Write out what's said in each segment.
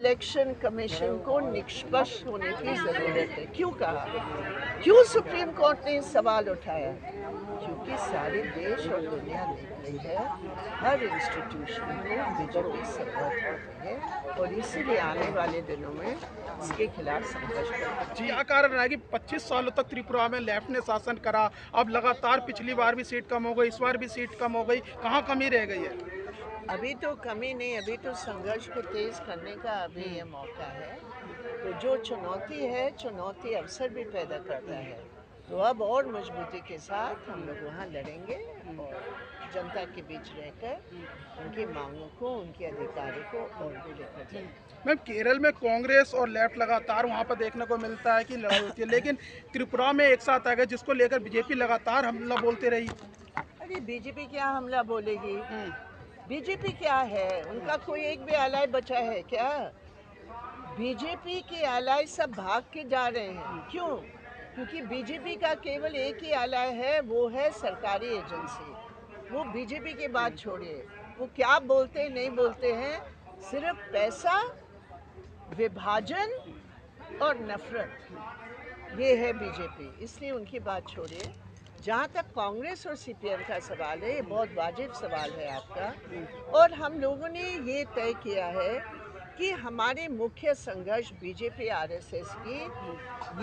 Election commission को निष्पक्ष होने की ज़रूरत है। क्यों कहा? क्यों सुप्रीम कोर्ट ने सवाल उठाया? क्योंकि सारे देश और दुनिया देख रही है, हर इंस्टीट्यूशन को बीजेपी सपोर्ट कर रही है और इसीलिए आने वाले दिनों में इसके खिलाफ संघर्ष करेंगे। जी, क्या कारण रहा है कि 25 सालों तक त्रिपुरा में लेफ्ट ने शासन करा, अब लगातार पिछली बार भी सीट कम हो गई, इस बार भी सीट कम हो गई, कहाँ कमी रह गई है? अभी तो कमी नहीं, अभी तो संघर्ष को तेज करने का अभी ये मौका है। तो जो चुनौती है, चुनौती अवसर भी पैदा करता है। तो अब और मजबूती के साथ हम लोग वहाँ लड़ेंगे और जनता के बीच रहकर उनकी मांगों को, उनके अधिकारों को और भी लेकर जाएंगे। मैम, केरल में कांग्रेस और लेफ्ट लगातार वहाँ पर देखने को मिलता है कि लड़ाई होती है, लेकिन त्रिपुरा में एक साथ आ गए, जिसको लेकर बीजेपी लगातार हमला बोलते रही। अरे बीजेपी क्या हमला बोलेगी? बीजेपी क्या है? उनका कोई एक भी एलाय बचा है क्या? बीजेपी के एलाय सब भाग के जा रहे हैं। क्यों? क्योंकि बीजेपी का केवल एक ही एलाय है, वो है सरकारी एजेंसी। वो बीजेपी की बात छोड़िए, वो क्या बोलते नहीं बोलते हैं, सिर्फ पैसा, विभाजन और नफरत, ये है बीजेपी। इसलिए उनकी बात छोड़िए। जहाँ तक कांग्रेस और सीपीएम का सवाल है, ये बहुत वाजिब सवाल है आपका, और हम लोगों ने ये तय किया है कि हमारे मुख्य संघर्ष बीजेपी आरएसएस की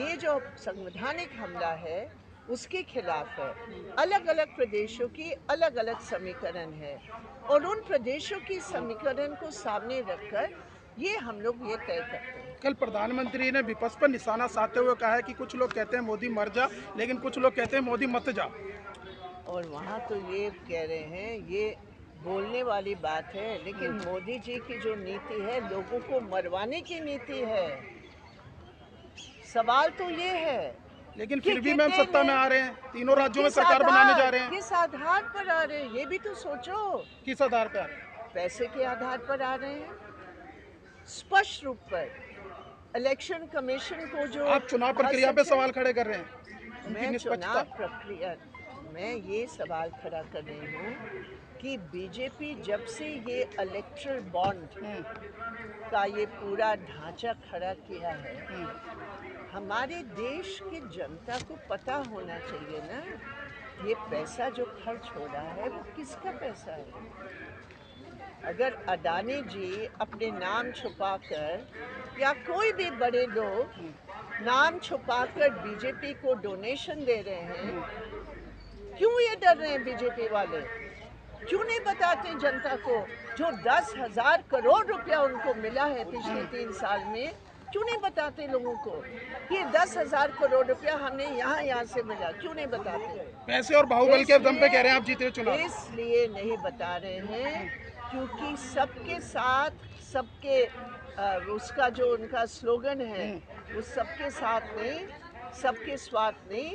ये जो संवैधानिक हमला है उसके खिलाफ है। अलग अलग प्रदेशों की अलग अलग समीकरण है और उन प्रदेशों की समीकरण को सामने रखकर ये हम लोग ये तय करते हैं। कल प्रधानमंत्री ने विपक्ष पर निशाना साधते हुए कहा है कि कुछ लोग कहते हैं मोदी मर जा, लेकिन कुछ लोग कहते हैं मोदी मत जा। और वहाँ तो ये कह रहे हैं, ये बोलने वाली बात है, लेकिन मोदी जी की जो नीति है लोगों को मरवाने की नीति है। सवाल तो ये है, लेकिन फिर भी मैम सत्ता में आ रहे हैं, तीनों राज्यों में सरकार बनाने जा रहे हैं। किस आधार पर आ रहे हैं ये भी तो सोचो। किस आधार पर आ रहे हैं? पैसे के आधार पर आ रहे हैं, स्पष्ट रूप पर। इलेक्शन कमीशन को जो आप चुनाव प्रक्रिया पे सवाल खड़े कर रहे हैं, उनकी मैं निष्पक्षता। चुनाव प्रक्रिया, मैं ये सवाल खड़ा कर रही हूँ कि बीजेपी जब से ये इलेक्टरल बॉन्ड का ये पूरा ढांचा खड़ा किया है, हमारे देश की जनता को पता होना चाहिए ना, ये पैसा जो खर्च हो रहा है वो किसका पैसा है। अगर अडानी जी अपने नाम छुपाकर या कोई भी बड़े लोग नाम छुपाकर बीजेपी को डोनेशन दे रहे हैं, क्यों ये डर रहे हैं बीजेपी वाले? क्यों नहीं बताते जनता को? जो 10,000 करोड़ रुपया उनको मिला है पिछले 3 साल में, क्यों नहीं बताते लोगों को? ये 10,000 करोड़ रुपया हमने यहाँ से मिला, क्यों नहीं बताते? पैसे और बाहुबल के दम पे कह रहे हैं आप जीते चुनाव। इसलिए नहीं बता रहे हैं क्योंकि सबके साथ, सबके उसका जो उनका स्लोगन है, वो सबके साथ नहीं, सबके स्वार्थ नहीं,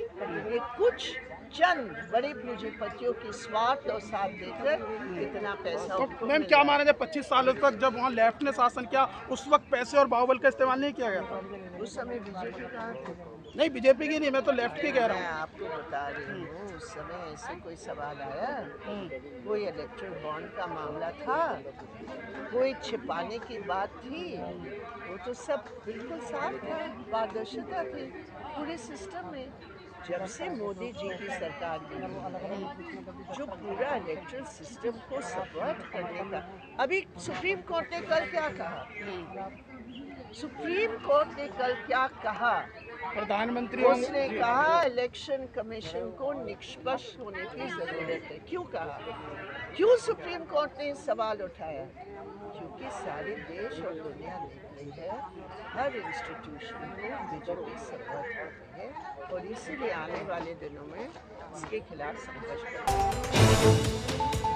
ये कुछ चंद बड़े पूंजीपतियों की स्वार्थ और साथ देकर इतना पैसा तो मैम क्या माना जाए, 25 सालों तक जब वहाँ लेफ्ट ने शासन किया उस वक्त पैसे और बाहुबल का इस्तेमाल नहीं किया गया था? उस समय बीजेपी कहाँ थी? नहीं, बीजेपी की नहीं, मैं तो लेफ्ट की कह रहा मैं हूँ। आपको बता रही हूँ, उस समय ऐसे कोई सवाल आया? कोई इलेक्ट्रल बॉन्ड का मामला था? कोई छिपाने की बात थी? वो तो सब बिल्कुल साफ था, पारदर्शिता थी पूरे सिस्टम में। जब से मोदी जी की सरकार बनी, जो पूरा इलेक्ट्रल सिस्टम को सपोर्ट करने का, अभी सुप्रीम कोर्ट ने कल क्या कहा? सुप्रीम कोर्ट ने कल क्या कहा? प्रधानमंत्री उसने कहा इलेक्शन कमीशन को निष्पक्ष होने की जरूरत है। क्यों कहा? क्यों सुप्रीम कोर्ट ने सवाल उठाया? क्योंकि सारे देश और दुनिया देख रही है, हर इंस्टीट्यूशन को बीजेपी सपोर्ट कर रही है और इसीलिए आने वाले दिनों में इसके खिलाफ संघर्ष करेंगे।